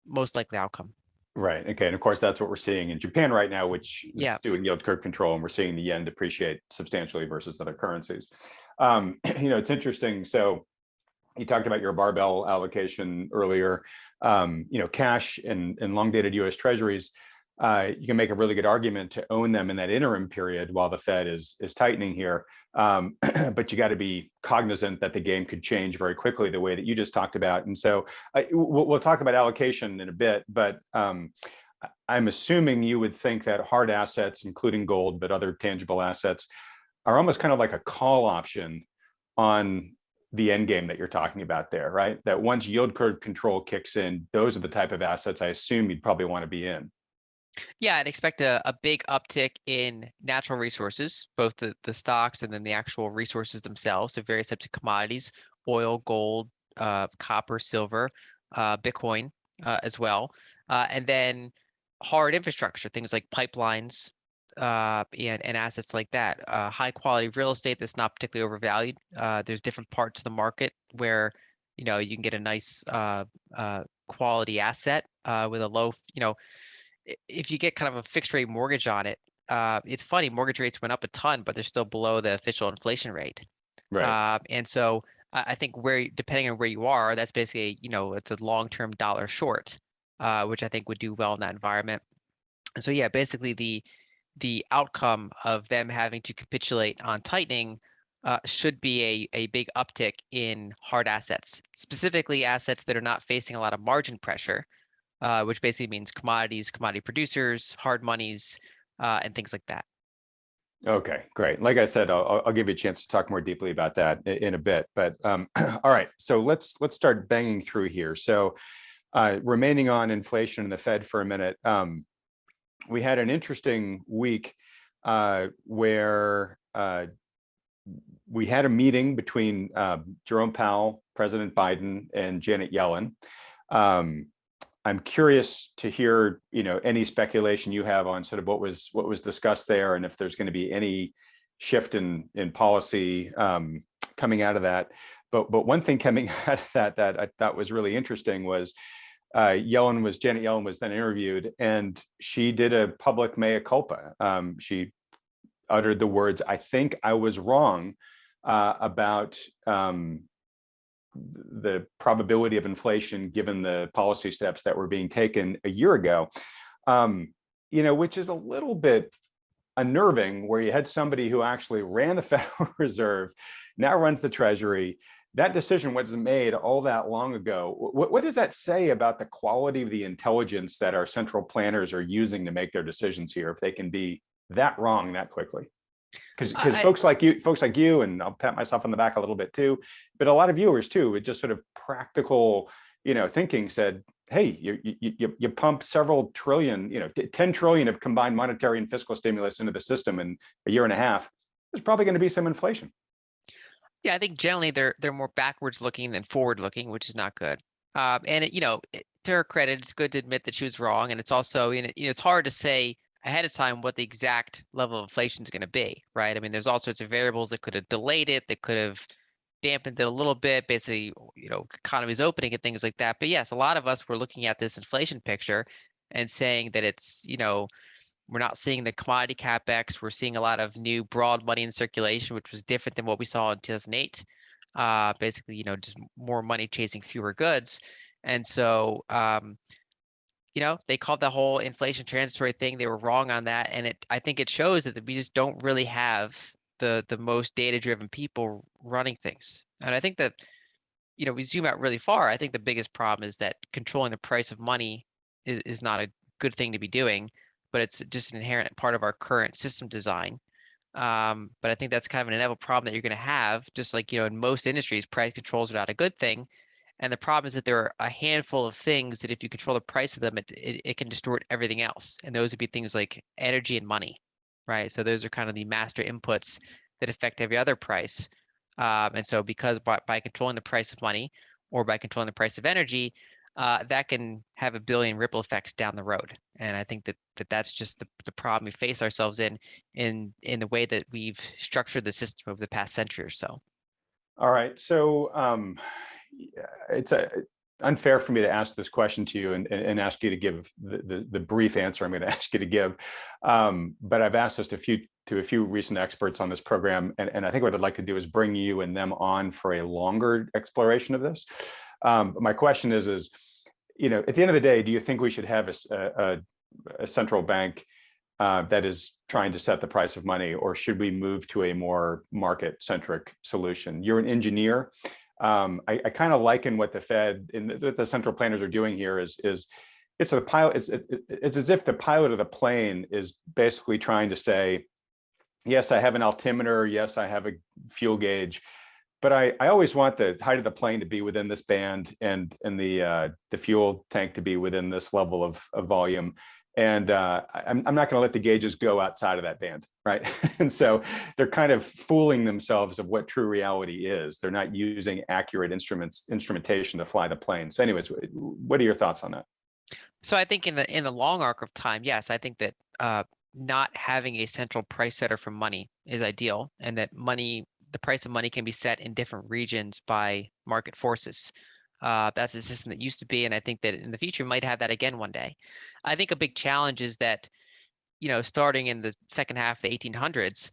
most likely outcome. Right. Okay. And of course, that's what we're seeing in Japan right now, which Yeah. is doing yield curve control, and we're seeing the yen depreciate substantially versus other currencies. It's interesting. So you talked about your barbell allocation earlier. Cash and long dated US Treasuries. You can make a really good argument to own them in that interim period while the Fed is tightening here. But you got to be cognizant that the game could change very quickly the way that you just talked about. And so we'll talk about allocation in a bit, but I'm assuming you would think that hard assets, including gold, but other tangible assets, are almost kind of like a call option on the end game that you're talking about there, right? That once yield curve control kicks in, those are the type of assets I assume you'd probably want to be in. Yeah, I'd expect a big uptick in natural resources, both the stocks and then the actual resources themselves, so various types of commodities, oil, gold, copper, silver, Bitcoin as well. And then hard infrastructure, things like pipelines and assets like that. High quality real estate that's not particularly overvalued. There's different parts of the market where, you can get a nice quality asset with a low, if you get kind of a fixed rate mortgage on it, it's funny, mortgage rates went up a ton, but they're still below the official inflation rate. Right. And so I think depending on where you are, that's basically, it's a long-term dollar short, which I think would do well in that environment. And so, yeah, basically the outcome of them having to capitulate on tightening should be a big uptick in hard assets, specifically assets that are not facing a lot of margin pressure, which basically means commodities, commodity producers, hard monies, and things like that. Okay, great. Like I said, I'll give you a chance to talk more deeply about that in a bit. But all right, so let's start banging through here. So remaining on inflation and the Fed for a minute, we had an interesting week where we had a meeting between Jerome Powell, President Biden, and Janet Yellen. I'm curious to hear, any speculation you have on sort of what was discussed there, and if there's going to be any shift in policy coming out of that. But one thing coming out of that I thought was really interesting was Janet Yellen was then interviewed, and she did a public mea culpa. She uttered the words, "I think I was wrong about the probability of inflation given the policy steps that were being taken a year ago," which is a little bit unnerving, where you had somebody who actually ran the Federal Reserve, now runs the Treasury. That decision wasn't made all that long ago. What does that say about the quality of the intelligence that our central planners are using to make their decisions here, if they can be that wrong that quickly? Because I, folks like you, and I'll pat myself on the back a little bit too, but a lot of viewers too, with just sort of practical, thinking, said, hey, you pump several trillion, 10 trillion of combined monetary and fiscal stimulus into the system in a year and a half. There's probably going to be some inflation. yeah, I think generally they're more backwards looking than forward looking, which is not good. And to her credit, it's good to admit that she was wrong, and it's also, it's hard to say ahead of time what the exact level of inflation is going to be, right? I mean, there's all sorts of variables that could have delayed it, that could have dampened it a little bit, basically, economies opening and things like that. But yes, a lot of us were looking at this inflation picture and saying that it's, we're not seeing the commodity capex. We're seeing a lot of new broad money in circulation, which was different than what we saw in 2008. Basically, just more money chasing fewer goods. And so, they called the whole inflation transitory thing. They were wrong on that. And I think it shows that we just don't really have the most data-driven people running things. And I think that, we zoom out really far. I think the biggest problem is that controlling the price of money is not a good thing to be doing, but it's just an inherent part of our current system design. But I think that's kind of an inevitable problem that you're going to have, just like, in most industries, price controls are not a good thing. And the problem is that there are a handful of things that if you control the price of them, it can distort everything else. And those would be things like energy and money, right? So those are kind of the master inputs that affect every other price. And so because by controlling the price of money or by controlling the price of energy, that can have a billion ripple effects down the road. And I think that's just the problem we face ourselves in the way that we've structured the system over the past century or so. All right. So it's unfair for me to ask this question to you and ask you to give the brief answer I'm going to ask you to give. But I've asked this to a few recent experts on this program, and I think what I'd like to do is bring you and them on for a longer exploration of this. My question is, at the end of the day, do you think we should have a central bank that is trying to set the price of money, or should we move to a more market-centric solution? You're an engineer. I kind of liken what the Fed and the central planners are doing here is it's a pilot. It's as if the pilot of the plane is basically trying to say, yes, I have an altimeter. Yes, I have a fuel gauge, but I always want the height of the plane to be within this band and the fuel tank to be within this level of volume. And I'm not going to let the gauges go outside of that band, right? And so they're kind of fooling themselves of what true reality is. They're not using accurate instrumentation to fly the plane. So anyways, what are your thoughts on that? So I think in the long arc of time, yes, I think that not having a central price setter for money is ideal, and that the price of money can be set in different regions by market forces. That's a system that used to be, and I think that in the future might have that again one day. I think a big challenge is that, starting in the second half of the 1800s,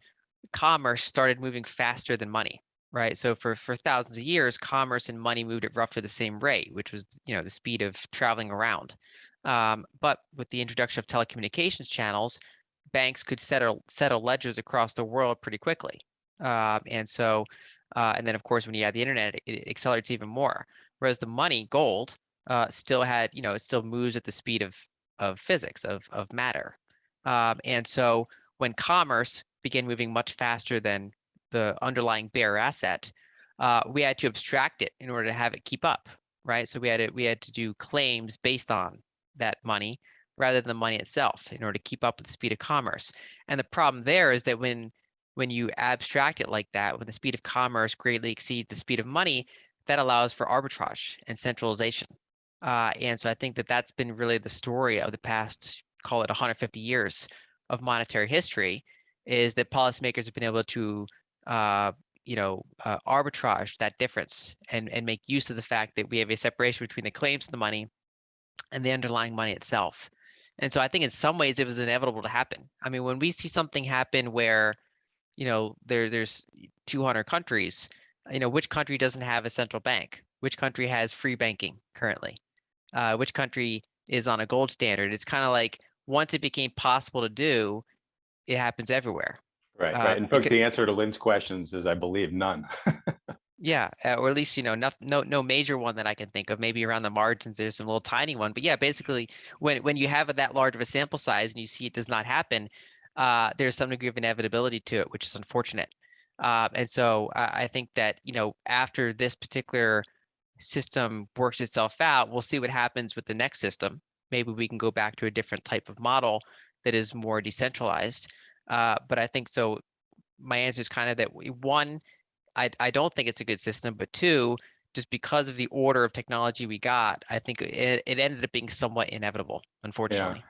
commerce started moving faster than money, right? So for thousands of years, commerce and money moved at roughly the same rate, which was, the speed of traveling around. But with the introduction of telecommunications channels, banks could settle ledgers across the world pretty quickly. And then of course, when you add the internet, it accelerates even more. Whereas the money, gold, still had, it still moves at the speed of physics, of matter. And so when commerce began moving much faster than the underlying bare asset, we had to abstract it in order to have it keep up, right? So we had to do claims based on that money rather than the money itself in order to keep up with the speed of commerce. And the problem there is that when you abstract it like that, when the speed of commerce greatly exceeds the speed of money, that allows for arbitrage and centralization. And so I think that that's been really the story of the past, call it 150 years of monetary history, is that policymakers have been able to, arbitrage that difference and make use of the fact that we have a separation between the claims to the money and the underlying money itself. And so I think in some ways it was inevitable to happen. I mean, when we see something happen where, there's 200 countries, which country doesn't have a central bank? Which country has free banking currently? Which country is on a gold standard? It's kind of like once it became possible to do, it happens everywhere. Right. And folks, the answer to Lyn's questions is, I believe, none. Yeah, or at least, no major one that I can think of. Maybe around the margins, there's some little tiny one. But yeah, basically, when you have that large of a sample size and you see it does not happen, there's some degree of inevitability to it, which is unfortunate. And so I think that, after this particular system works itself out, we'll see what happens with the next system. Maybe we can go back to a different type of model that is more decentralized. But I think so. My answer is kind of that one, I don't think it's a good system, but two, just because of the order of technology we got, I think it ended up being somewhat inevitable, unfortunately. Yeah.